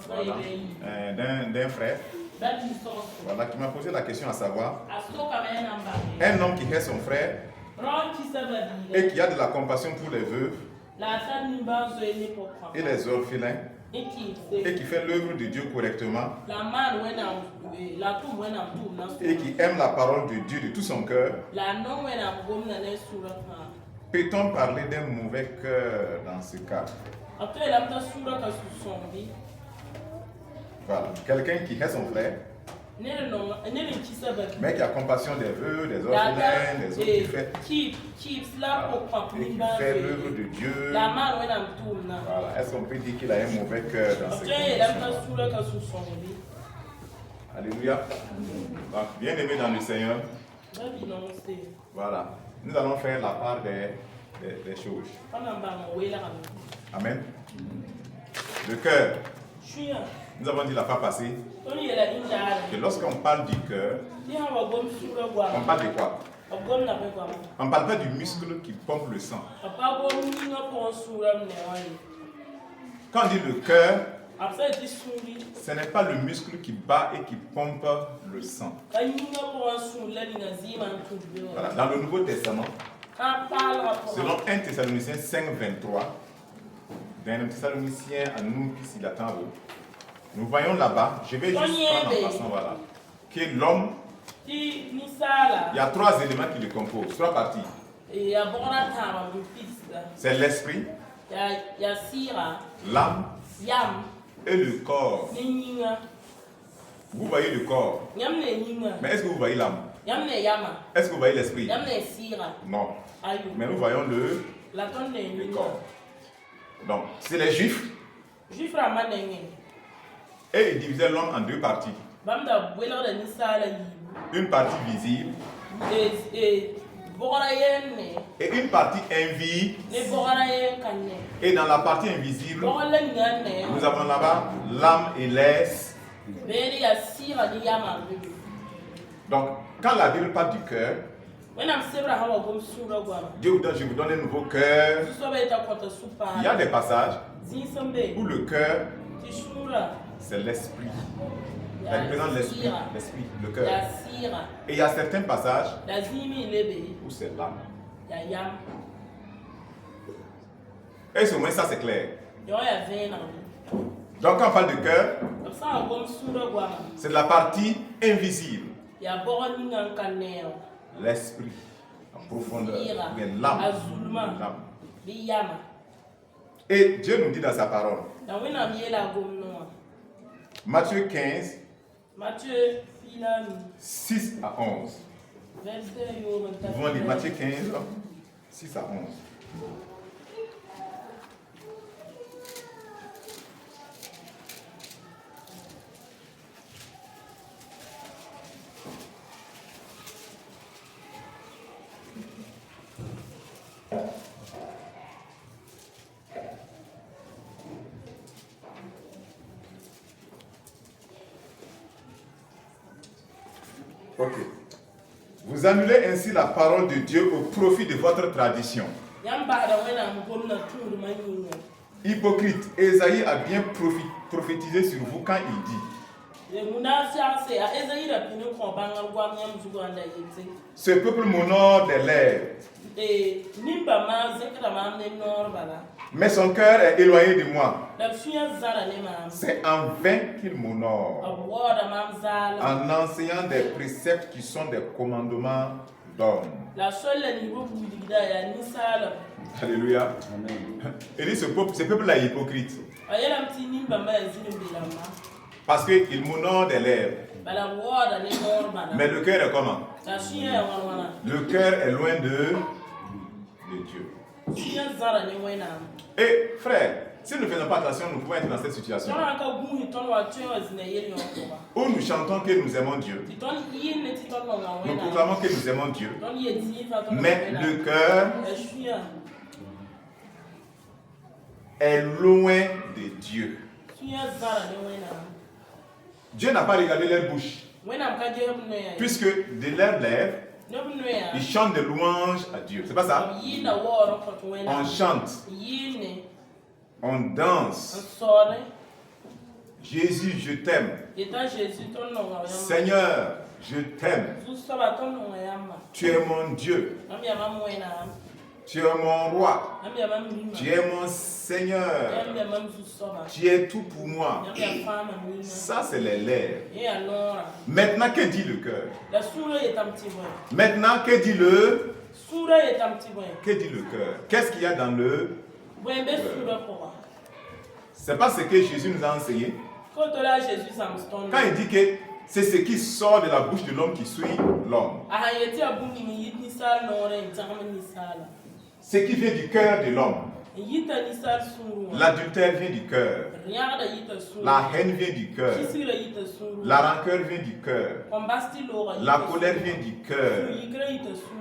Voilà. D'un frère. That is also. Voilà, qui m'a posé la question à savoir, Asoka menamba. un homme qui est son frère Ron kisabadi. et qui a de la compassion pour les veuves La tanimba zoene pokwa. et les orphelins et qui fait l'œuvre de Dieu correctement La man wena la tu wena tu na. et qui aime la parole de Dieu de tout son cœur, La non wena gomna ne sura ka. peut-on parler d'un mauvais cœur dans ce cas? Après la ta sura ka susombi. Voilà, quelqu'un qui est son frère, mais qui a compassion des veuves, des orphelins, des autres, qui fait l'œuvre de Dieu. Voilà. Est-ce qu'on peut dire qu'il a un mauvais cœur dans ce cas? Alléluia. Donc, bien aimé dans le Seigneur, voilà, nous allons faire la part des choses. Amen. Le cœur. Nous avons dit la fois passée que lorsqu'on parle du cœur, on parle de quoi? On ne parle pas du muscle qui pompe le sang. Quand on dit le cœur, ce n'est pas le muscle qui bat et qui pompe le sang. Voilà. Dans le Nouveau Testament, selon 1 Thessaloniciens 5, 23, dans un Thessalonicien à nous qui s'y attend, nous voyons là-bas, je vais juste prendre en passant, voilà, que l'homme, il y a 3 éléments qui le composent, 3 parties. C'est l'esprit, l'âme et le corps. Vous voyez le corps, mais est-ce que vous voyez l'âme? Est-ce que vous voyez l'esprit? Non. Mais nous voyons le corps. Donc, c'est les Juifs. Et ils divisaient l'homme en 2 parties. Une partie visible et une partie invisible. Et dans la partie invisible, nous avons là-bas l'âme et l'esprit. Donc, quand la Bible parle du cœur, Dieu vous donne, je vous donne un nouveau cœur. Il y a des passages où le cœur, c'est l'esprit. Ça représente l'esprit, le cœur. Et il y a certains passages où c'est l'âme. Et au moins ça c'est clair. Donc quand on parle de cœur, c'est la partie invisible. L'esprit, en profondeur, mais l'âme. Et Dieu nous dit dans sa parole, Matthieu 15, 6 à 11. Nous pouvons lire Matthieu 15, 6 à 11. Ok. Vous annulez ainsi la parole de Dieu au profit de votre tradition. Hypocrite, Ésaïe a bien prophétisé sur vous quand il dit: ce peuple m'honore des lèvres, mais son cœur est éloigné de moi. C'est en vain qu'il m'honore, en enseignant des préceptes qui sont des commandements d'hommes. Alléluia. Il dit ce peuple-là est hypocrite. Parce qu'il m'honore des lèvres. Mais le cœur est comment? Le cœur est loin de Dieu. Et frère, si nous ne faisons pas attention, nous pouvons être dans cette situation où nous chantons que nous aimons Dieu. Nous proclamons que nous aimons Dieu. Mais le cœur est loin de Dieu. Dieu n'a pas regardé leur bouche, puisque de leurs lèvres, ils chantent des louanges à Dieu. C'est pas ça? On chante, on danse. Jésus, je t'aime. Eta Jésus ton nom ayama. Seigneur, je t'aime. Zusoba ton nom ayama. Tu es mon Dieu. Ami ama mwena. Tu es mon roi. Ami ama mlima. Tu es mon Seigneur. Ami ama zusoba. Tu es tout pour moi. Ami afama mlima. Ça, c'est les lèvres. Et alors, Maintenant, que dit le cœur? la soura est un petit boy. Maintenant, que dit le... Soura est un petit boy. Que dit le cœur? Qu'est-ce qu'il y a dans le... Bwembe soura pour. C'est pas ce que Jésus nous a enseigné. Quand on a Jésus Samston. Quand il dit que c'est ce qui sort de la bouche de l'homme qui suit l'homme. Ahayeti abungi mi yitni sal nore ntama ni sala. Ce qui vient du cœur de l'homme. Yita ni sal suru. L'adultère vient du cœur. Riada yita suru. La haine vient du cœur. Kisira yita suru. La rancœur vient du cœur. Kombasti lora. La colère vient du cœur. Yikra yita suru.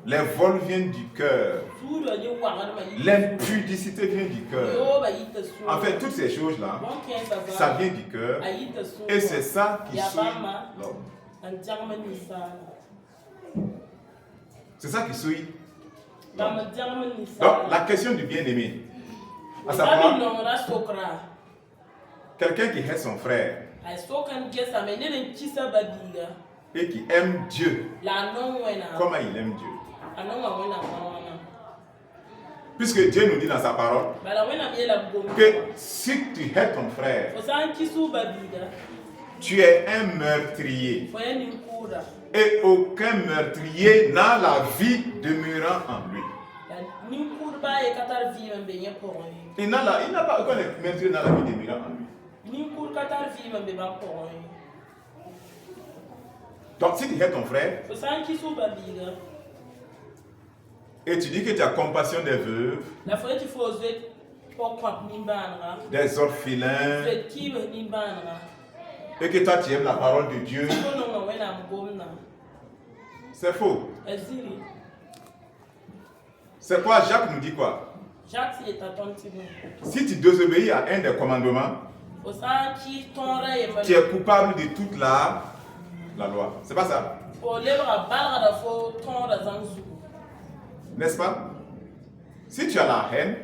Les vols viennent du cœur. Suru ni wangara ma yita. L'impudicité vient du cœur. Yoba yita suru. En fait, toutes ces choses-là, Bon kensa ça vient du cœur. Ayita suru. Et c'est ça qui suit Yabama. l'homme. Ntama ni sala. C'est ça qui suit l'homme. Bama ntama ni sala. Donc, la question du bien-aimé, à savoir, quelqu'un qui hait son frère et qui aime Dieu, comment il aime Dieu. Puisque Dieu nous dit dans sa parole que si tu hais ton frère, tu es un meurtrier. Et aucun meurtrier n'a la vie demeurant en lui. Il n'a pas aucun meurtrier n'a la vie demeurant en lui. Donc si tu hais ton frère et tu dis que tu as compassion des veuves, des orphelins, et que toi tu aimes la parole de Dieu, c'est faux. C'est quoi? Jacques nous dit quoi? Si tu désobéis à un des commandements, tu es coupable de toute la loi. C'est pas ça? N'est-ce pas? Si tu as la haine,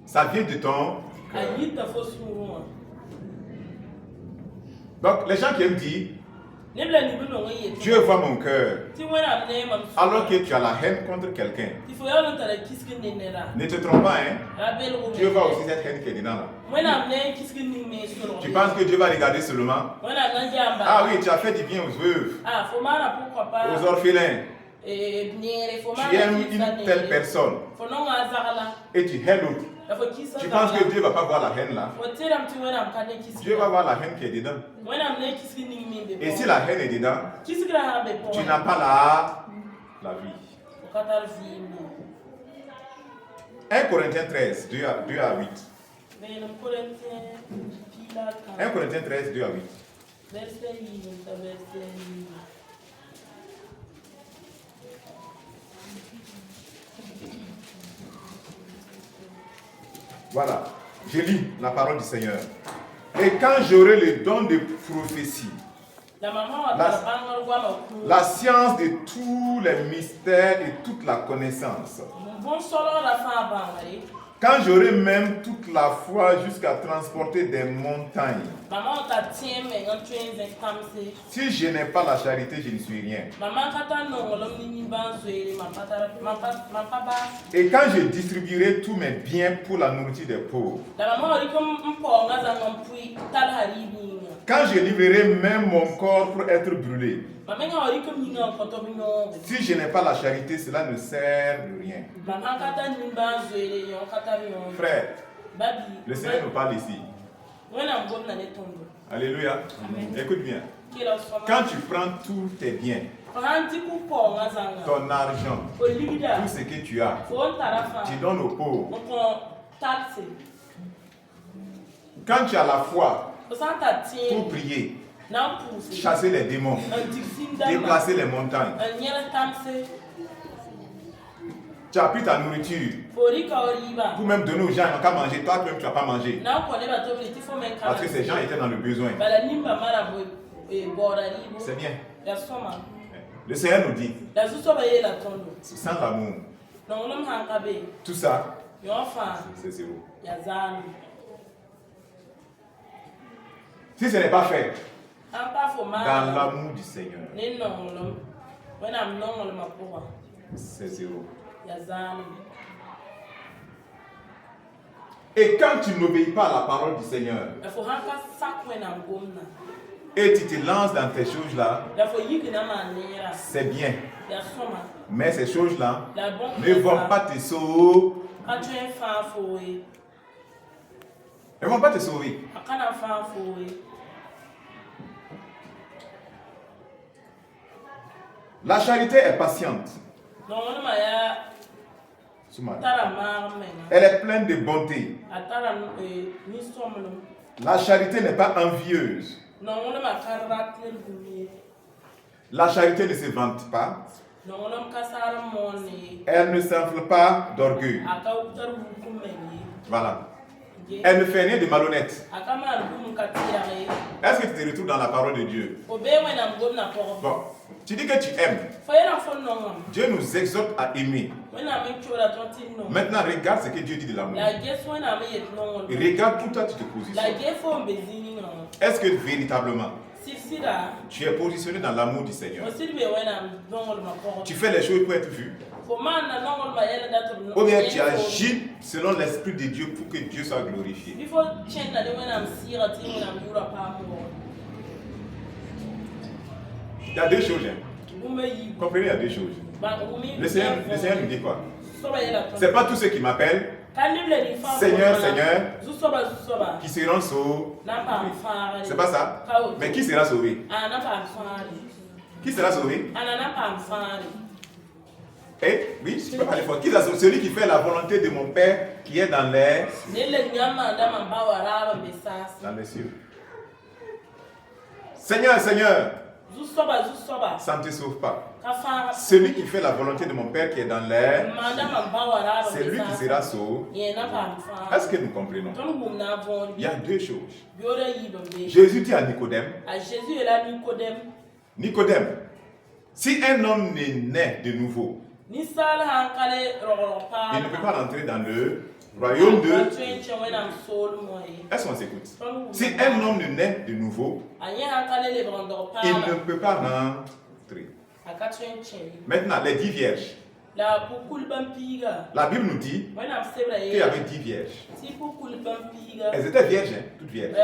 ça vient de ton cœur. Donc les gens qui aiment dire Dieu voit mon cœur, alors que tu as la haine contre quelqu'un. Ne te trompe pas, hein? Dieu voit aussi cette haine qui est dedans là. Tu penses que Dieu va regarder seulement? Ah oui, tu as fait du bien aux veuves, aux orphelins. Tu aimes une telle personne et tu hais l'autre. Tu penses que Dieu ne va pas voir la haine là? Dieu va voir la haine qui est dedans. Et si la haine est dedans, tu n'as pas la vie. 1 Corinthiens 13, 2 à 8. 1 Corinthiens 13, 2 à 8. Voilà, je lis la parole du Seigneur. Et quand j'aurai le don de prophétie, la science de tous les mystères et toute la connaissance, quand j'aurai même toute la foi jusqu'à transporter des montagnes, si je n'ai pas la charité, je ne suis rien. Et quand je distribuerai tous mes biens pour la nourriture des pauvres, quand je livrerai même mon corps pour être brûlé, si je n'ai pas la charité, cela ne sert de rien. Frère, le Seigneur nous parle ici. Alléluia. Écoute bien. Quand tu prends tous tes biens, ton argent, tout ce que tu as, tu donnes aux pauvres. Quand tu as la foi pour prier, chasser les démons, déplacer les montagnes, tu as pris ta nourriture pour même donner aux gens qu'à manger, toi-même tu n'as pas mangé. Parce que ces gens étaient dans le besoin. C'est bien. Le Seigneur nous dit, sans l'amour, tout ça, c'est zéro. Si ce n'est pas fait Anta fo ma. dans l'amour du Seigneur, Ni nongolom. When I'm nongolom apura. c'est zéro. Yazani. Et quand tu n'obéis pas à la parole du Seigneur Dafo hanka sak when I'm gomna. et tu te lances dans tes choses-là, Dafo yikina manera. c'est bien. Ya soma. Mais ces choses-là La bonne. ne vont pas te sauver. Quand tu es fan foué. Elles ne vont pas te sauver. Akana fan foué. La charité est patiente. Non, on m'a ya. Tara marmena. Elle est pleine de bonté. Atara ni somlo. La charité n'est pas envieuse. Non, on m'a karat le gumi. La charité ne se vante pas. Non, on m'a kasara moni. Elle ne s'enfle pas d'orgueil. Aka utar bukumeni. Voilà. Elle ne fait rien de malhonnête. Akama bum katiyare. Est-ce que tu te retrouves dans la parole de Dieu? Obe when I'm gomna poro. Bon, tu dis que tu aimes. Fayera fon non. Dieu nous exhorte à aimer. When I'm chora tonti non. Maintenant, regarde ce que Dieu dit de l'amour. La guess when I'm yet non. Et regarde où toi tu te positionnes. La guess fo bezini non. Est-ce que véritablement Sifsira. tu es positionné dans l'amour du Seigneur? Osirbe when I'm non ma poro. Tu fais les choses pour être vu? Ou bien tu agis selon l'Esprit de Dieu pour que Dieu soit glorifié? Il y a deux choses. Comprenez, il y a deux choses. Le Seigneur nous dit quoi? Ce n'est pas tous ceux qui m'appellent Seigneur, Seigneur, qui seront sauvés. C'est pas ça. Mais qui sera sauvé? Qui sera sauvé? Eh oui, je peux parler fort. Qui sera sauvé? Celui qui fait la volonté de mon Père qui est dans les cieux. Seigneur, Seigneur, ça ne te sauve pas. Celui qui fait la volonté de mon Père qui est dans l'air, c'est lui qui sera sauvé. Est-ce que nous comprenons? Il y a deux choses. Jésus dit à Nicodème, Nicodème, si un homme n'est né de nouveau, il ne peut pas rentrer dans le royaume de Dieu. Est-ce qu'on s'écoute? Si un homme ne naît de nouveau, il ne peut pas rentrer. Maintenant, les 10 vierges. La Bible nous dit qu'il y avait 10 vierges. Elles étaient vierges, hein, toutes vierges.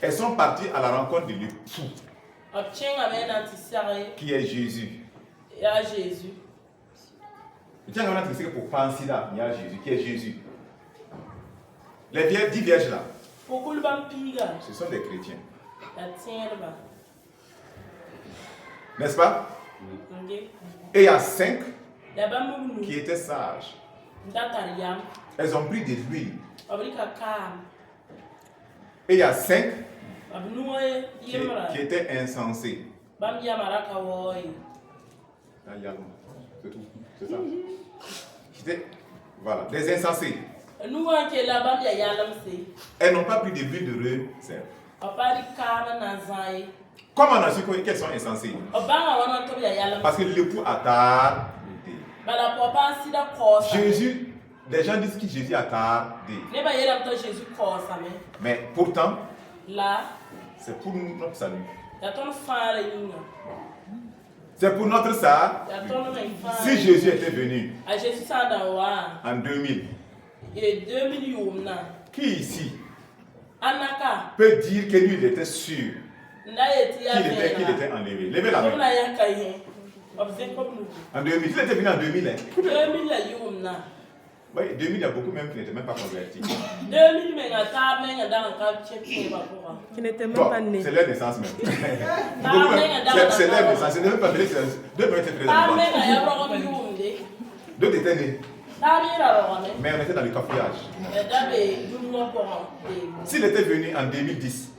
Elles sont parties à la rencontre de l'époux, qui est Jésus. Tiens, on a dit pour penser là, il y a Jésus, qui est Jésus. Les 10 vierges là, ce sont des chrétiens. N'est-ce pas? Et il y a 5 qui étaient sages. Elles ont pris de l'huile. Et il y a 5 qui étaient insensés. C'est tout. C'est ça. Voilà, des insensés. Elles n'ont pas pris de l'huile de réserve. Comment on a su qu'elles sont insensées? Parce que l'époux a tardé. Jésus, les gens disent que Jésus a tardé. Mais pourtant, c'est pour notre salut. C'est pour notre salut. Si Jésus était venu en 2000, qui ici peut dire que lui il était sûr qu'il était enlevé? Levez la main. En 2000, il était venu en 2000. Hein? Oui, 2000, il y a beaucoup même qui n'étaient même pas convertis. Qui n'étaient même pas nés. C'est leur naissance même. C'est leur naissance. Ce n'est même pas de l'excellence. D'autres étaient très enfants. D'autres étaient nés. Mais on était dans le cafouillage. S'il était venu en 2010,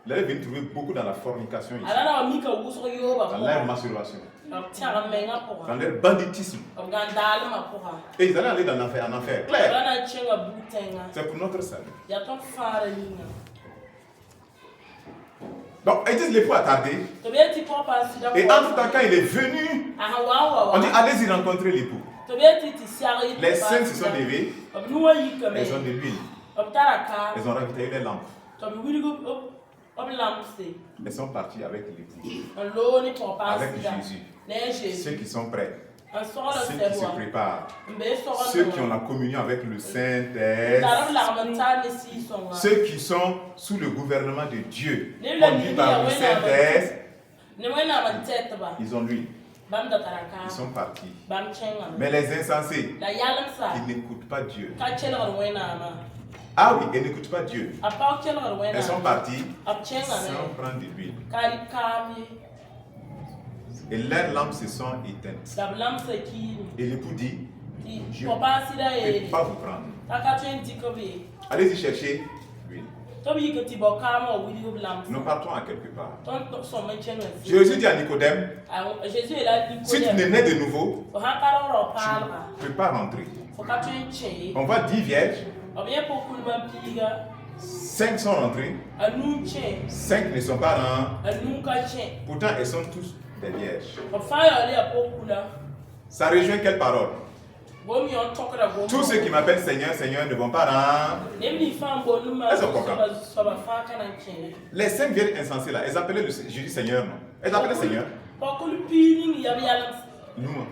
il allait venir trouver beaucoup dans la fornication ici, dans leur masturbation, dans leur banditisme. Et ils allaient aller dans l'enfer, en enfer. Clair. C'est pour notre salut. Donc, ils disent l'époux a tardé. Et entre temps, quand il est venu, on dit allez-y rencontrer l'époux. Les 5 se sont levés, elles ont de l'huile. Elles ont ravitaillé les lampes. Tobi wili go ob lamse. Elles sont parties avec l'époux, Lo ni pour pas. avec Jésus. Ceux qui sont prêts, ceux qui se préparent, ceux qui ont la communion avec le Saint-Esprit, ceux qui sont sous le gouvernement de Dieu, conduits par le Saint-Esprit, ils ont lui. Ils sont partis. Mais les insensés, ils n'écoutent pas Dieu. Ah oui, elles n'écoutent pas Dieu. Elles sont parties sans prendre de l'huile. Et leurs lampes se sont éteintes. Et l'époux dit, je ne peux pas vous prendre. Allez-y chercher l'huile. Nous partons à quelque part. Jésus dit à Nicodème, si tu n'es né de nouveau, tu ne peux pas rentrer. On voit 10 vierges. 5 sont rentrées. 5 ne sont pas rentrées. Pourtant, elles sont tous des vierges. Ça rejoint quelle parole? Tous ceux qui m'appellent Seigneur, Seigneur ne vont pas rentrer. Elles ont compris. Les 5 vierges insensées là, elles appelaient Jésus Seigneur, non? Elles appelaient Seigneur. Nous.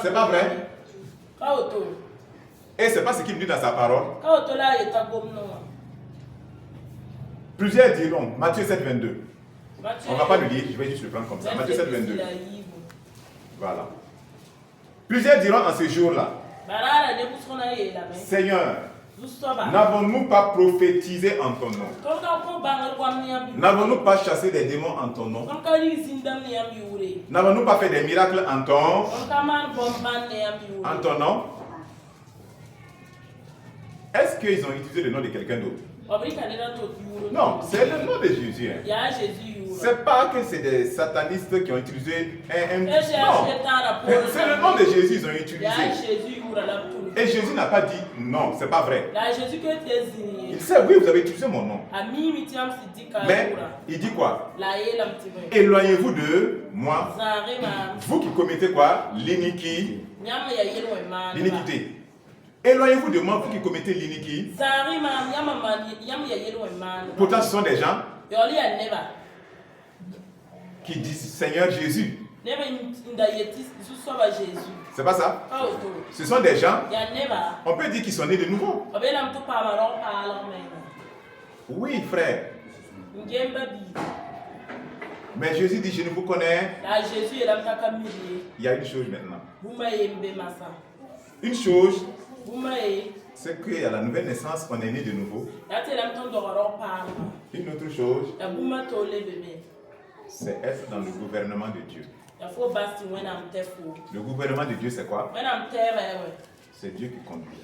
C'est pas vrai? Et c'est pas ce qu'il dit dans sa parole. Plusieurs diront, Matthieu 7, 22. On ne va pas le lire, je vais juste le prendre comme ça. Matthieu 7, 22. Voilà. Plusieurs diront en ce jour-là, Seigneur, n'avons-nous pas prophétisé en ton nom? N'avons-nous pas chassé des démons en ton nom? N'avons-nous pas fait des miracles en ton nom? Est-ce qu'ils ont utilisé le nom de quelqu'un d'autre? Non, c'est le nom de Jésus. Hein. C'est pas que c'est des satanistes qui ont utilisé un non. C'est le nom de Jésus qu'ils ont utilisé. Et Jésus n'a pas dit non, c'est pas vrai. Il sait, oui, vous avez utilisé mon nom. Mais il dit quoi? Éloignez-vous de moi. Vous qui commettez quoi? L'iniquité. Éloignez-vous de moi, vous qui commettez l'iniquité. Pourtant, ce sont des gens qui disent Seigneur Jésus. C'est pas ça? Ce sont des gens, on peut dire qu'ils sont nés de nouveau. Oui, frère. Mais Jésus dit, je ne vous connais. Il y a une chose maintenant. Une chose, c'est qu'à la nouvelle naissance, on est né de nouveau. Une autre chose, c'est être dans le gouvernement de Dieu. Le gouvernement de Dieu, c'est quoi? C'est Dieu qui conduit.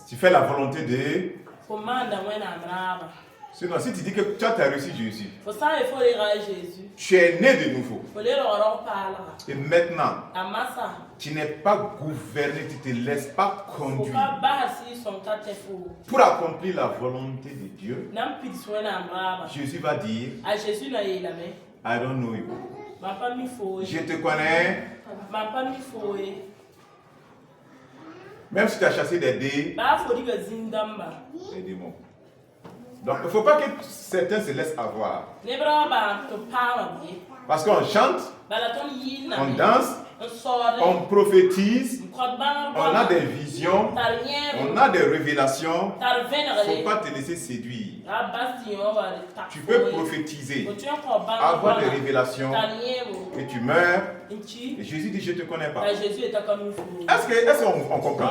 Tu fais la volonté de... Sinon, si tu dis que tu as reçu Jésus, tu es né de nouveau. Et maintenant, tu n'es pas gouverné, tu ne te laisses pas conduire. Pour accomplir la volonté de Dieu, Jésus va dire, I don't know you. Je te connais. Même si tu as chassé des démons. Donc, il ne faut pas que certains se laissent avoir. Parce qu'on chante, on danse, on prophétise, on a des visions, on a des révélations. Il ne faut pas te laisser séduire. Tu peux prophétiser, avoir des révélations, et tu meurs. Et Jésus dit, je ne te connais pas. Est-ce qu'on comprend?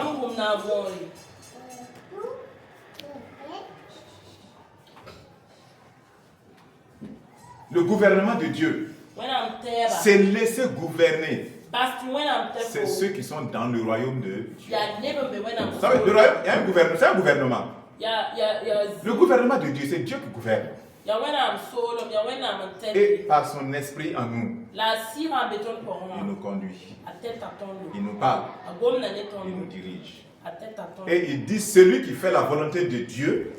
Le gouvernement de Dieu, c'est laisser gouverner. C'est ceux qui sont dans le royaume de Dieu. Vous savez, le royaume, c'est un gouvernement. Le gouvernement de Dieu, c'est Dieu qui gouverne. Et par son esprit en nous, il nous conduit, il nous parle, il nous dirige. Et il dit, celui qui fait la volonté de Dieu,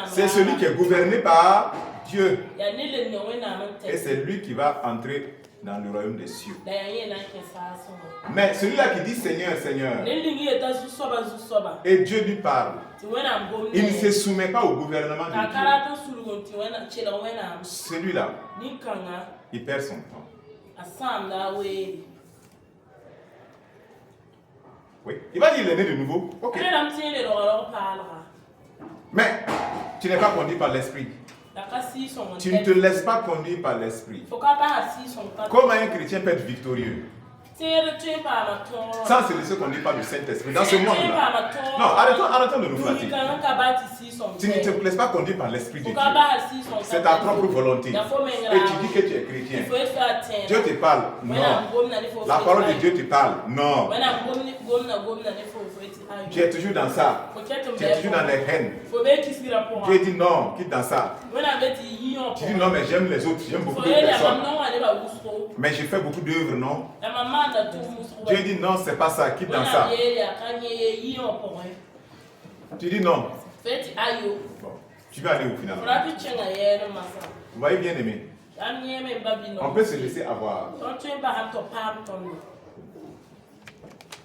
c'est celui qui est gouverné par Dieu. Et c'est lui qui va entrer dans le royaume des cieux. Da ya ye na ke sa so. Mais celui-là qui dit Seigneur, Seigneur, Ne lingi eta zu soba zu soba. et Dieu lui parle, Ti wena mbom il ne se soumet pas au gouvernement de Ka Dieu. kara to sulu ti wena chela wena. Celui-là, Ni kanga il perd son temps. asam da we. Oui. Il va dire il est né de nouveau. Ok. Ne ram ti le ro parlera. Mais tu n'es pas conduit par l'esprit. Da ka si son. Tu ne te laisses pas conduire par l'esprit. Faut ka ba si son ka. Comment un chrétien peut être victorieux sans se laisser conduire par le Saint-Esprit dans ce monde-là? Non, arrêtons de nous flatter. Tu ne te laisses pas conduire par l'Esprit de Dieu. C'est ta propre volonté. Et tu dis que tu es chrétien. Dieu te parle. Non. La parole de Dieu te parle. Non. Tu es toujours dans ça. Tu es toujours dans les haines. Dieu dit non, quitte dans ça. Tu dis non, mais j'aime les autres. J'aime beaucoup de personnes. Mais j'ai fait beaucoup d'œuvres, non? Dieu dit non, c'est pas ça, quitte dans ça. Tu dis non. Bon, tu vas aller où finalement? Vous voyez bien aimé? On peut se laisser avoir. On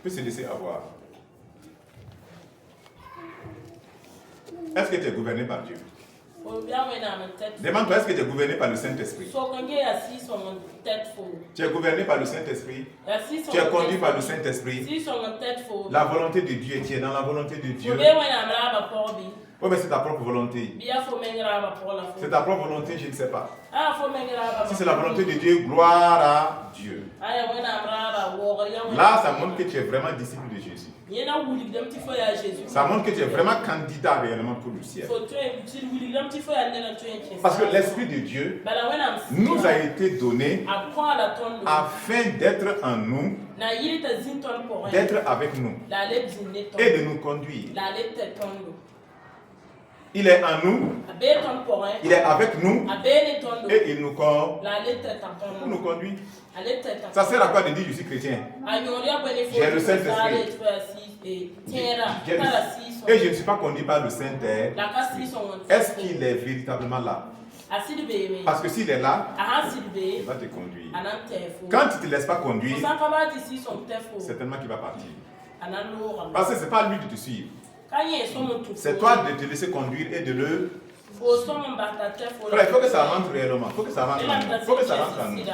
peut se laisser avoir. Est-ce que tu es gouverné par Dieu? Demande-toi, est-ce que tu es gouverné par le Saint-Esprit? Tu es gouverné par le Saint-Esprit? Tu es conduit par le Saint-Esprit? La volonté de Dieu, tu es dans la volonté de Dieu? Oh, mais c'est ta propre volonté. C'est ta propre volonté, je ne sais pas. Si c'est la volonté de Dieu, gloire à Dieu. Là, ça montre que tu es vraiment disciple de Jésus. Ça montre que tu es vraiment candidat réellement pour le ciel. Parce que l'Esprit de Dieu nous a été donné afin d'être en nous, d'être avec nous et de nous conduire. Il est en nous, il est avec nous et il nous conduit. Ça sert à quoi de dire je suis chrétien? J'ai le Saint-Esprit. Et je ne suis pas conduit par le Saint-Esprit. Est-ce qu'il est véritablement là? Parce que s'il est là, il va te conduire. Quand tu ne te laisses pas conduire, certainement qu'il va partir. Parce que ce n'est pas lui de te suivre. C'est toi de te laisser conduire et de le... Frère, il faut que ça rentre réellement. Il faut que ça rentre en nous. Il faut que ça rentre en nous. Il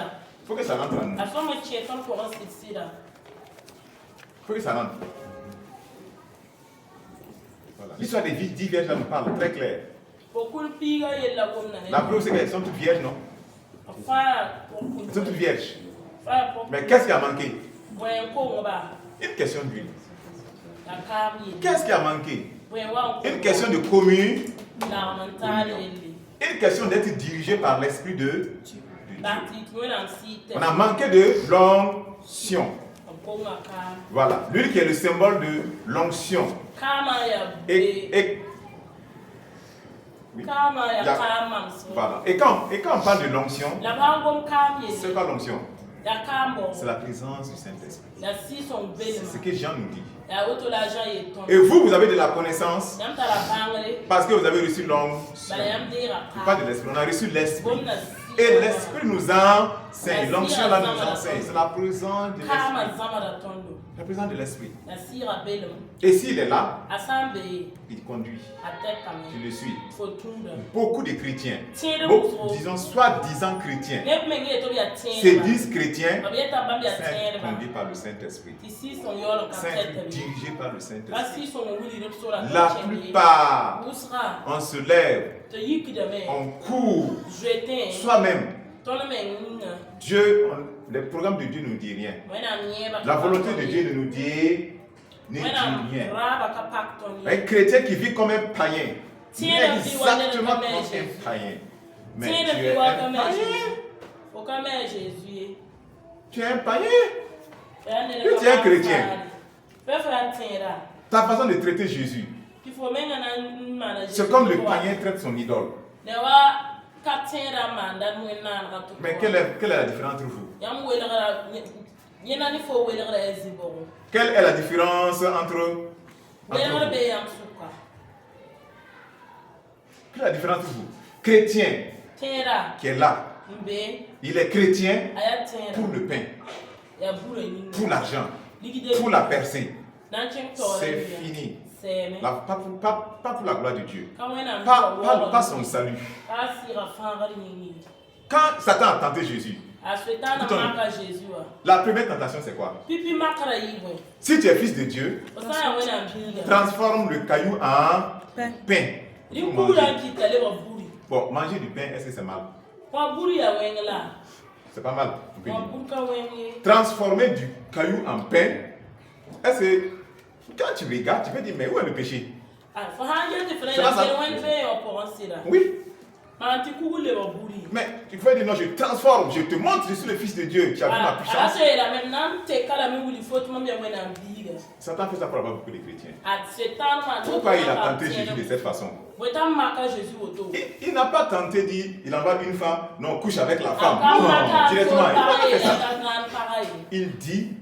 faut que ça rentre en nous. Il faut que ça rentre. Voilà. L'histoire des 10 vierges là nous parle très clair. La preuve c'est qu'elles sont toutes vierges, non? Elles sont toutes vierges. Mais qu'est-ce qui a manqué? Une question d'huile. Qu'est-ce qui a manqué? Une question de communion. Une question d'être dirigé par l'Esprit de Dieu. On a manqué de l'onction. Voilà. L'huile qui est le symbole de l'onction. Et oui. Voilà. Et quand on parle de l'onction, c'est quoi l'onction? C'est la présence du Saint-Esprit. C'est ce que Jean nous dit. Et vous avez de la connaissance parce que vous avez reçu l'onction. Pas de l'esprit, on a reçu l'esprit. Et l'esprit nous enseigne. L'onction là nous enseigne. C'est la présence de l'esprit. La présence de l'esprit. Et s'il est là, il conduit. Tu le suis. Beaucoup de chrétiens, disons soi-disant chrétiens, se disent chrétiens, conduits par le Saint-Esprit. Dirigés par le Saint-Esprit. La plupart, on se lève, on court, soi-même. Dieu, le programme de Dieu ne nous dit rien. La volonté de Dieu ne nous dit rien. Un chrétien qui vit comme un païen, exactement comme un païen. Mais tu es un païen. Tu es un païen. Tu es un chrétien. Ta façon de traiter Jésus, c'est comme le païen traite son idole. Mais quelle est la différence entre vous? Quelle est la différence entre vous? Quelle est la différence entre vous? Chrétien qui est là, Il est chrétien pour le pain, pour l'argent, pour la percée. C'est fini. Pas pour la gloire de Dieu. Pas son salut. Quand Satan a tenté Jésus, la première tentation c'est quoi? Si tu es fils de Dieu, transforme le caillou en pain. Bon, manger du pain, est-ce que c'est mal? C'est pas mal. Transformer du caillou en pain, est-ce que quand tu regardes, tu peux dire mais où est le péché? Oui. Mais tu peux dire non, je transforme, je te montre, je suis le fils de Dieu, tu as vu ma puissance. Satan fait ça pour avoir beaucoup de chrétiens. Pourquoi il a tenté Jésus de cette façon? Il n'a pas tenté dire, il envoie une femme, non, couche avec la femme. Non, directement, il n'a pas fait ça. Il dit,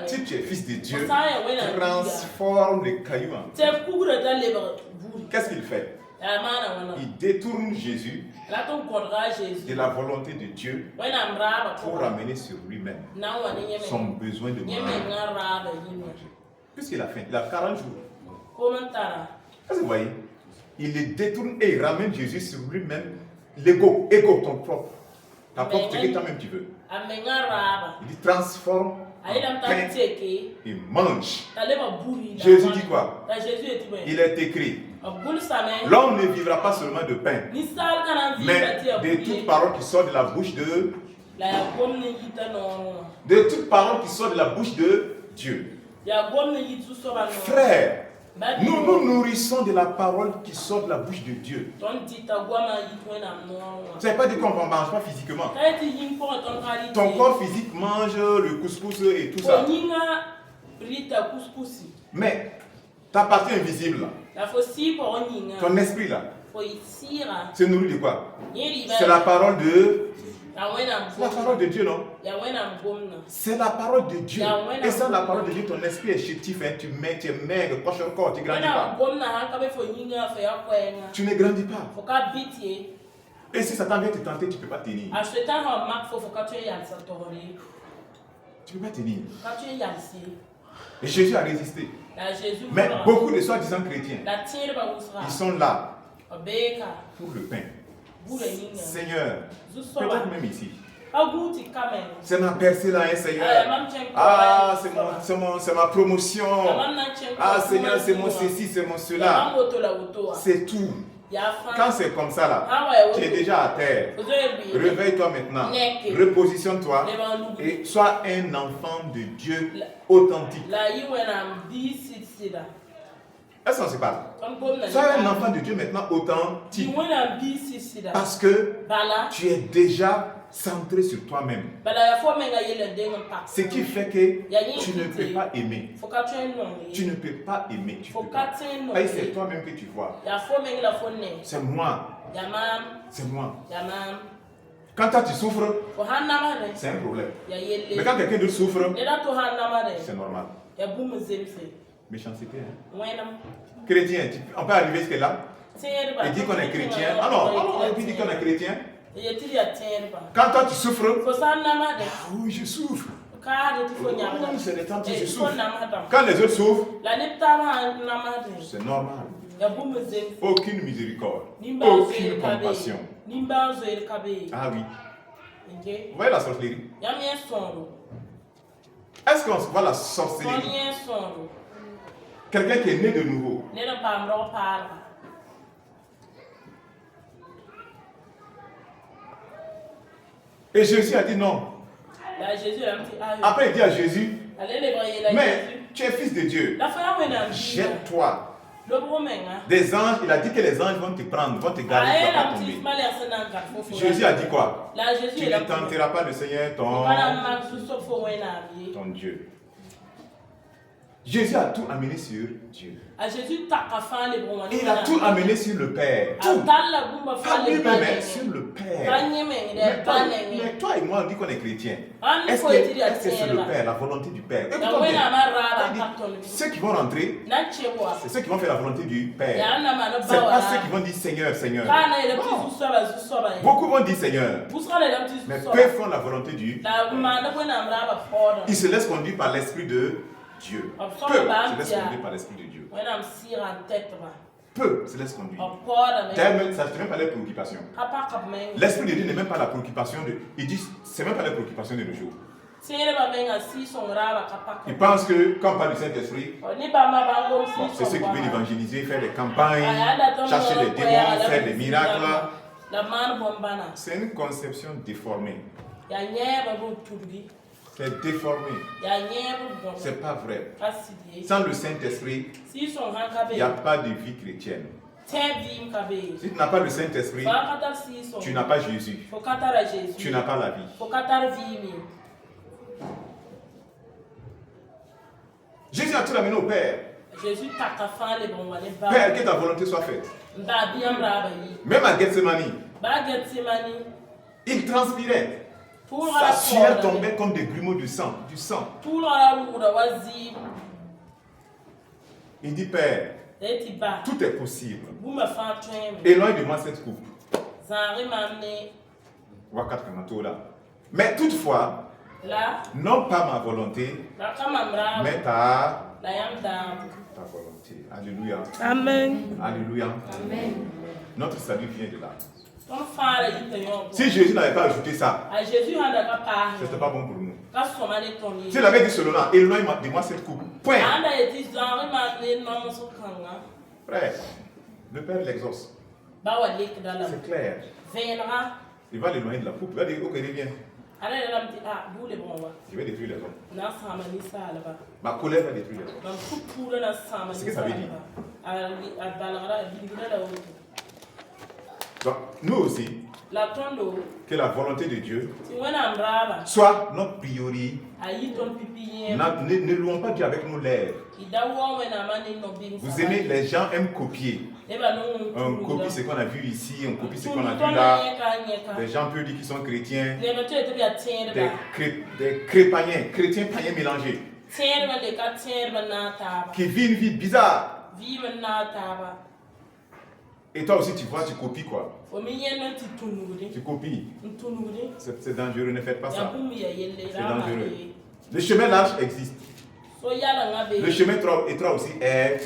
si tu es fils de Dieu, transforme les cailloux en pain. Qu'est-ce qu'il fait? Il détourne Jésus de la volonté de Dieu pour ramener sur lui-même son besoin de manger. Puisqu'il a faim, il a 40 jours. Est-ce que vous voyez? Il le détourne et il ramène Jésus sur lui-même. L'ego, ton propre. Ta propre, ce que toi-même tu veux. Il dit transforme en pain et mange. Jésus dit quoi? Il est écrit. L'homme ne vivra pas seulement de pain, mais de toute parole qui sort de la bouche de toute parole qui sort de la bouche de Dieu. Frère, nous nous nourrissons de la parole qui sort de la bouche de Dieu. Ça ne veut pas dire qu'on ne mange pas physiquement. Ton corps physique mange le couscous et tout ça. Mais ta partie invisible, ton esprit là, c'est nourri de quoi? C'est la parole de... C'est la parole de Dieu, non? C'est la parole de Dieu. Et sans la parole de Dieu, ton esprit est chétif, hein? Tu es maigre, proche encore, tu ne grandis pas. Tu ne grandis pas. Et si Satan vient te tenter, tu ne peux pas tenir. Tu ne peux pas tenir. Et Jésus a résisté. Mais beaucoup de soi-disant chrétiens, ils sont là pour le pain. Seigneur, peut-être même ici. C'est ma percée là, hein, Seigneur. Ah, c'est ma promotion. Ah, Seigneur, c'est mon ceci, c'est mon cela. C'est tout. Quand c'est comme ça là, tu es déjà à terre. Réveille-toi maintenant. Repositionne-toi et sois un enfant de Dieu authentique. Est-ce qu'on se parle? Sois un enfant de Dieu maintenant authentique. Parce que tu es déjà centré sur toi-même. Ce qui fait que tu ne peux pas aimer. Tu ne peux pas aimer. Tu peux pas. C'est toi-même que tu vois. C'est moi. C'est moi. Quand toi tu souffres, c'est un problème. Mais quand quelqu'un d'autre souffre, c'est normal. Méchanceté. Hein? Chrétien, on peut arriver jusque-là et dire qu'on est chrétien. Ah non, on peut dire qu'on est chrétien. Quand toi tu souffres, oui, je souffre. C'est le temps que je souffre. Quand les autres souffrent, c'est normal. Aucune miséricorde, aucune compassion. Ah oui. Vous voyez la sorcellerie? Est-ce qu'on voit la sorcellerie? Quelqu'un qui est né de nouveau. Et Jésus a dit non. Après il dit à Jésus, mais tu es fils de Dieu. Jette-toi. Des anges, il a dit que les anges vont te prendre, vont te garder, tu vas pas tomber. Jésus a dit quoi? Tu ne tenteras pas le Seigneur ton Dieu. Jésus a tout amené sur Dieu. Jésus t'a fait les bons. Il a tout amené sur le Père. Tout. Pas lui-même, sur le Père. Mais toi et moi, on dit qu'on est chrétien. Est-ce que c'est le Père, la volonté du Père? Ceux qui vont rentrer, c'est ceux qui vont faire la volonté du Père. C'est pas ceux qui vont dire Seigneur, Seigneur. Non. Beaucoup vont dire Seigneur. Mais peu font la volonté du Père. Ils se laissent conduire par l'Esprit de Dieu. Peu se laissent conduire par l'Esprit de Dieu. Peu se laissent conduire. Ça ne même pas les préoccupations. L'Esprit de Dieu n'est même pas la préoccupation de. Il dit, c'est même pas la préoccupation de nos jours. Ils pensent que quand on parle du Saint-Esprit, c'est ceux qui veulent évangéliser, faire des campagnes, chercher des démons, faire des miracles. C'est une conception déformée. C'est déformé. C'est pas vrai. Sans le Saint-Esprit, il n'y a pas de vie chrétienne. Si tu n'as pas le Saint-Esprit, tu n'as pas Jésus. Tu n'as pas la vie. Jésus a tout amené au Père. Père, que ta volonté soit faite. Même à Gethsemane, il transpirait. Sa sueur tombait comme des grumeaux du sang. Il dit, Père, tout est possible. Éloigne de moi cette coupe. Mais toutefois, non pas ma volonté, mais ta volonté. Alléluia. Amen. Alléluia. Amen. Notre salut vient de là. Si Jésus n'avait pas ajouté ça, ce n'était pas bon pour nous. S'il avait dit seulement, éloigne de moi cette coupe. Point. Frère, le Père l'exauce. C'est clair. Il va l'éloigner de la coupe. Il va dire, ok, reviens. Je vais détruire les hommes. Ma colère va détruire les hommes. C'est ce que ça veut dire. Donc, nous aussi, que la volonté de Dieu soit notre priorité. Ne louons pas Dieu avec nos lèvres. Vous aimez, les gens aiment copier. On copie ce qu'on a vu ici, on copie ce qu'on a vu là. Les gens peuvent dire qu'ils sont chrétiens, des chrétiens païens mélangés, qui vivent une vie bizarre. Et toi aussi tu vois, tu copies quoi? Tu copies. C'est dangereux, ne faites pas ça. C'est dangereux. Le chemin large existe. Le chemin étroit aussi est.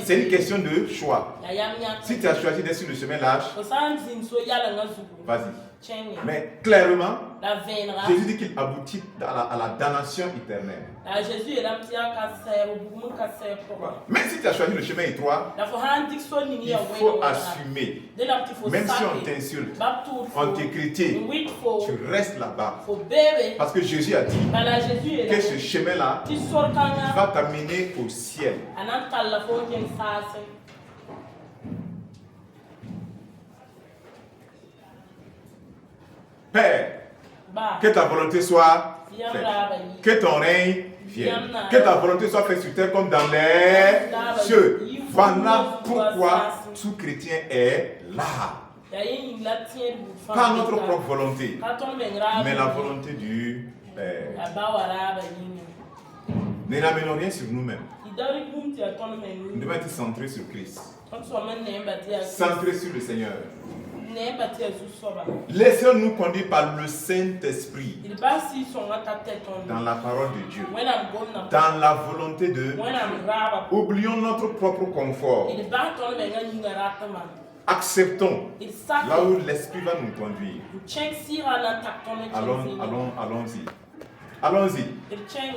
C'est une question de choix. Si tu as choisi d'être sur le chemin large, vas-y. Mais clairement, Jésus dit qu'il aboutit à la damnation éternelle. Mais si tu as choisi le chemin étroit, il faut assumer. Même si on t'insulte, on te critique, tu restes là-bas. Parce que Jésus a dit que ce chemin-là va t'amener au ciel. Père, que ta volonté soit faite, que ton règne vienne, que ta volonté soit faite sur terre comme dans les cieux. Voilà pourquoi tout chrétien est là. Pas notre propre volonté, mais la volonté du Père. Ne ramenons rien sur nous-mêmes. Nous devons être centrés sur Christ, centrés sur le Seigneur. Laissons-nous conduire par le Saint-Esprit dans la parole de Dieu, dans la volonté de Dieu. Oublions notre propre confort. Acceptons là où l'Esprit va nous conduire. Allons-y. Allons-y.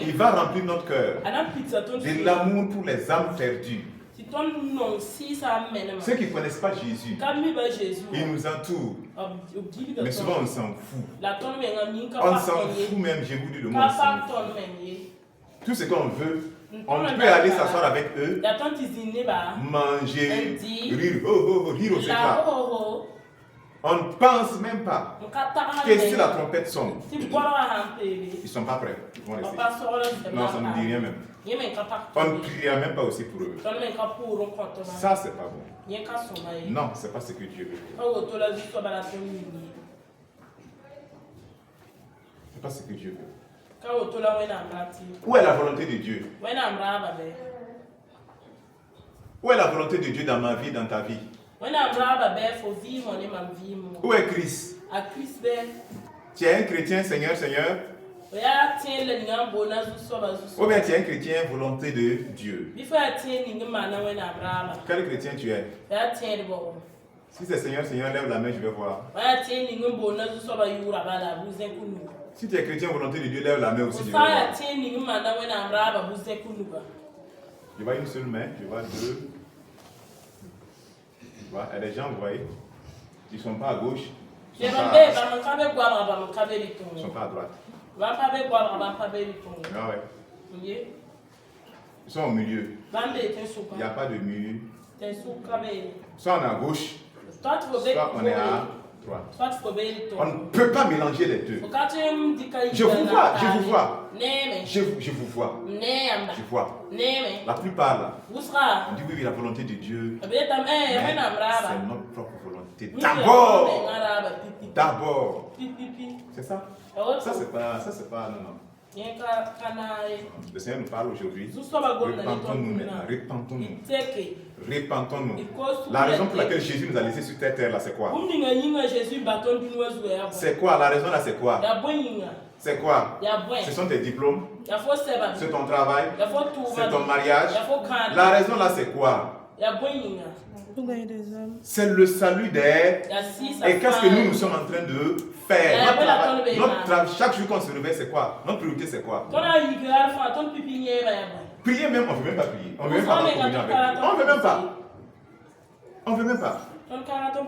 Il va remplir notre cœur de l'amour pour les âmes perdues. Ceux qui ne connaissent pas Jésus, ils nous entourent. Mais souvent on s'en fout. On s'en fout même, je vous dis le mot. Tout ce qu'on veut, on peut aller s'asseoir avec eux, manger, rire aux éclats. On ne pense même pas que si la trompette sonne, ils ne sont pas prêts. Ils vont rester. Non, ça ne dit rien même. On ne priera même pas aussi pour eux. Ça, c'est pas bon. Non, c'est pas ce que Dieu veut. C'est pas ce que Dieu veut. Où est la volonté de Dieu? Où est la volonté de Dieu dans ma vie, dans ta vie? Où est Christ? Tu es un chrétien, Seigneur, Seigneur? Ou bien tu es un chrétien, volonté de Dieu? Quel chrétien tu es? Si c'est Seigneur, Seigneur, lève la main, je vais voir. Si tu es chrétien, volonté de Dieu, lève la main aussi, je vais voir. Je vois une seule main, je vois deux. Je vois, il y a des gens, vous voyez, ils ne sont pas à gauche, ils ne sont pas à droite. Ah ouais. Ils sont au milieu. Il n'y a pas de milieu. Soit on est à gauche, soit on est à droite. On ne peut pas mélanger les deux. Je vous vois, je vous vois. Je vous vois. Je vois. La plupart là, on dit oui, la volonté de Dieu. Mais c'est notre propre volonté. D'abord. C'est ça? Ça c'est pas, non. Le Seigneur nous parle aujourd'hui. Repentons-nous maintenant. Repentons-nous. La raison pour laquelle Jésus nous a laissé sur cette terre là, c'est quoi? C'est quoi? La raison là, c'est quoi? C'est quoi? Ce sont tes diplômes? C'est ton travail? C'est ton mariage? La raison là, c'est quoi? C'est le salut des... Et qu'est-ce que nous sommes en train de faire? Notre travail, chaque jour qu'on se réveille, c'est quoi? Notre priorité, c'est quoi? Prier même, on ne veut même pas prier. On ne veut même pas avoir communion avec Dieu. On ne veut même pas. On ne veut même pas.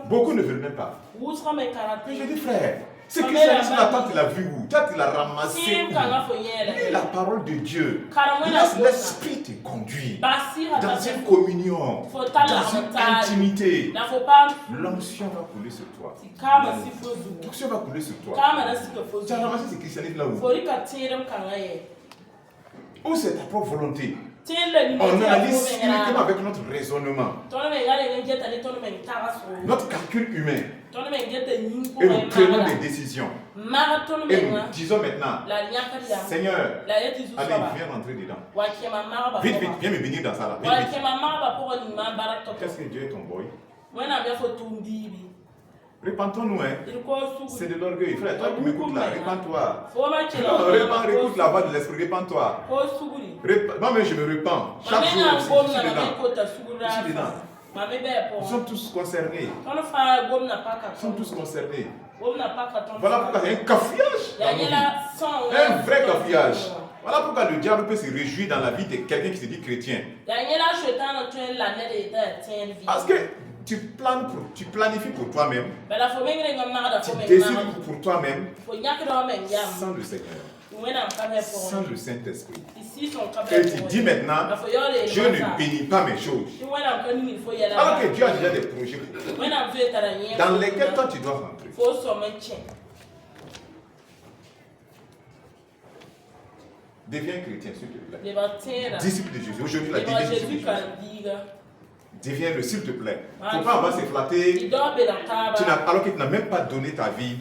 Beaucoup ne veulent même pas. Je dis, frère, ce christianisme-là, toi, tu l'as vu où? Toi, tu l'as ramassé où? Lis la parole de Dieu. Laisse l'esprit te conduire dans une communion, dans une intimité. L'onction va couler sur toi. L'onction va couler sur toi. Tu as ramassé ce christianisme-là où? Où c'est ta propre volonté? On analyse uniquement avec notre raisonnement, notre calcul humain, et nous prenons des décisions. Et nous disons maintenant, Seigneur, allez, viens rentrer dedans. Vite, vite, viens me bénir dans ça là. Vite, vite. Qu'est-ce que Dieu est ton boy? Repentons-nous, hein. C'est de l'orgueil. Frère, toi qui m'écoutes là, repens-toi. Écoute la voix de l'esprit, repens-toi. Moi-même, je me repens. Chaque jour, je suis dedans. Je suis dedans. Nous sommes tous concernés. Nous sommes tous concernés. Voilà pourquoi il y a un cafouillage dans nos vies. Un vrai cafouillage. Voilà pourquoi le diable peut se réjouir dans la vie de quelqu'un qui se dit chrétien. Parce que tu planifies pour toi-même, tu décides pour toi-même, sans le Seigneur, sans le Saint-Esprit. Et tu dis maintenant, je ne bénis pas mes choses. Alors que Dieu a déjà des projets pour toi, dans lesquels toi tu dois rentrer. Deviens chrétien, s'il te plaît. Disciple de Jésus. Aujourd'hui, la disciple de Jésus. Deviens-le, s'il te plaît. Il ne faut pas avoir se flatter. Alors que tu n'as même pas donné ta vie.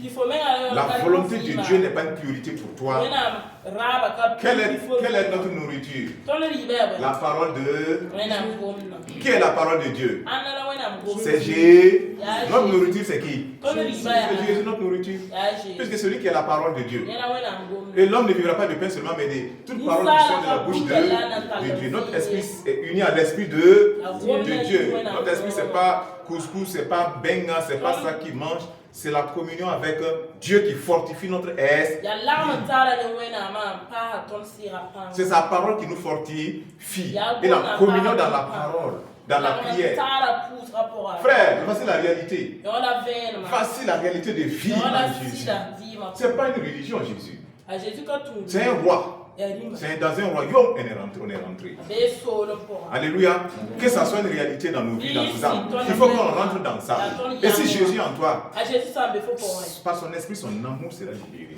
La volonté de Dieu n'est pas une priorité pour toi. Quelle est notre nourriture? La parole de... Qui est la parole de Dieu? C'est Jésus. Notre nourriture, c'est qui? C'est Jésus, notre nourriture. Puisque celui qui est la parole de Dieu. Et l'homme ne vivra pas de pain seulement, mais de toute parole qui sort de la bouche de Dieu. Notre esprit est uni à l'esprit de Dieu. Notre esprit, ce n'est pas couscous, ce n'est pas benga, ce n'est pas ça qui mange. C'est la communion avec Dieu qui fortifie notre esprit. C'est sa parole qui nous fortifie. Et la communion dans la parole, dans la prière. Frère, voici la réalité. Voici la réalité de vivre en Jésus. Ce n'est pas une religion, Jésus. C'est un roi. C'est dans un royaume on est rentré. Alléluia. Que ça soit une réalité dans nos vies, dans nos âmes. Il faut qu'on rentre dans ça. Et si Jésus est en toi, par son esprit, son amour sera libéré.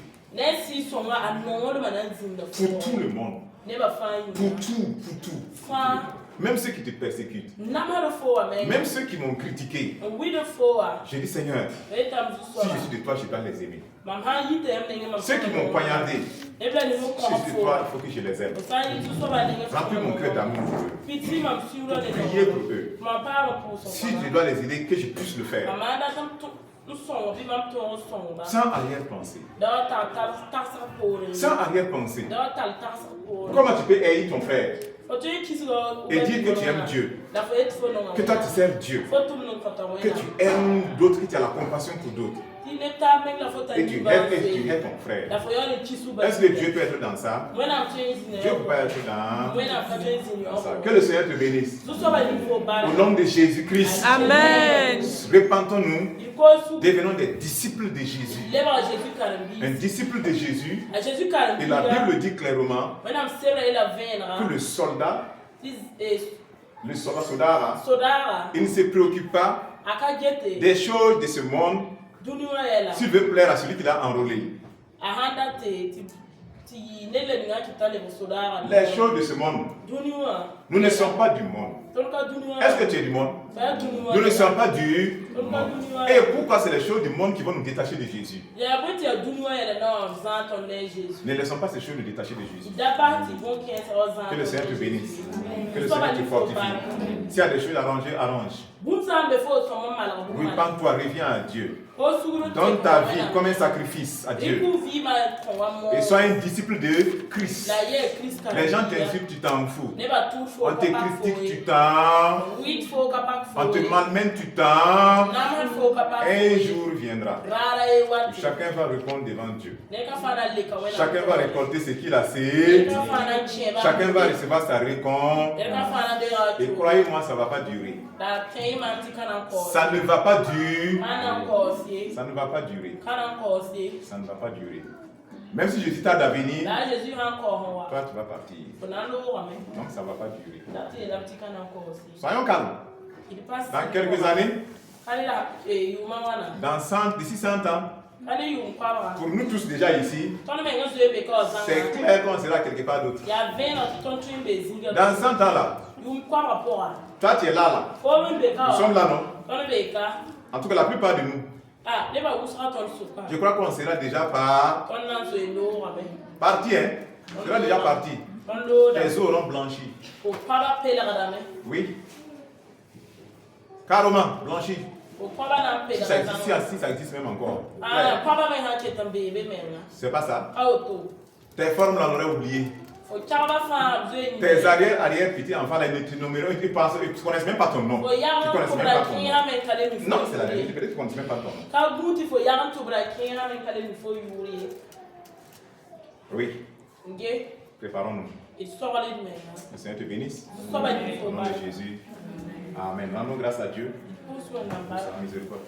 Pour tout le monde. Pour tout. Même ceux qui te persécutent. Même ceux qui m'ont critiqué. J'ai dit Seigneur, si je suis de toi, je dois les aimer. Ceux qui m'ont poignardé, si je suis de toi, il faut que je les aime. Remplis mon cœur d'amour pour eux. Priez pour eux. Si je dois les aider, que je puisse le faire. Sans arrière-pensée. Sans arrière-pensée. Comment tu peux haïr ton frère et dire que tu aimes Dieu, que toi tu sers Dieu, que tu aimes d'autres, que tu as la compassion pour d'autres, et tu aides ton frère. Est-ce que Dieu peut être dans ça? Dieu peut pas être dans ça. Que le Seigneur te bénisse. Au nom de Jésus-Christ. Amen. Repentons-nous. Devenons des disciples de Jésus. Un disciple de Jésus. Et la Bible dit clairement que le soldat, il ne se préoccupe pas des choses de ce monde s'il veut plaire à celui qui l'a enrôlé. Les choses de ce monde. Nous ne sommes pas du monde. Est-ce que tu es du monde? Nous ne sommes pas du monde. Et pourquoi c'est les choses du monde qui vont nous détacher de Jésus? Ne laissons pas ces choses nous détacher de Jésus. Que le Seigneur te bénisse. Que le Seigneur te fortifie. S'il y a des choses arrangées, arrange. Repends-toi, reviens à Dieu. Donne ta vie comme un sacrifice à Dieu. Et sois un disciple de Christ. Les gens t'insultent, tu t'en fous. On te critique, tu t'en. On te malmène, tu t'en. Un jour viendra. Chacun va répondre devant Dieu. Chacun va récolter ce qu'il a semé. Chacun va recevoir sa récompense. Et croyez-moi, ça ne va pas durer. Ça ne va pas durer. Ça ne va pas durer. Ça ne va pas durer. Même si Jésus t'a d'avenir, toi tu vas partir. Donc ça ne va pas durer. Soyons calmes. Dans quelques années, d'ici 100 ans, pour nous tous déjà ici, c'est clair qu'on sera quelque part d'autre. Dans 100 ans là, toi tu es là. Nous sommes là, non? En tout cas, la plupart de nous. Je crois qu'on sera déjà parti, hein? On sera déjà parti. Les eaux auront blanchi. Oui. Carrément, blanchi. Si ça existe même encore. C'est pas ça. Tes formes là, on aurait oublié. Tes arrière-petits enfants là, ils ne connaissent même pas ton nom. Ils ne connaissent même pas ton nom. Non, c'est la vérité, peut-être qu'ils ne connaissent même pas ton nom. Oui. Préparons-nous. Le Seigneur te bénisse. Au nom de Jésus. Amen. Rendons grâce à Dieu pour sa miséricorde.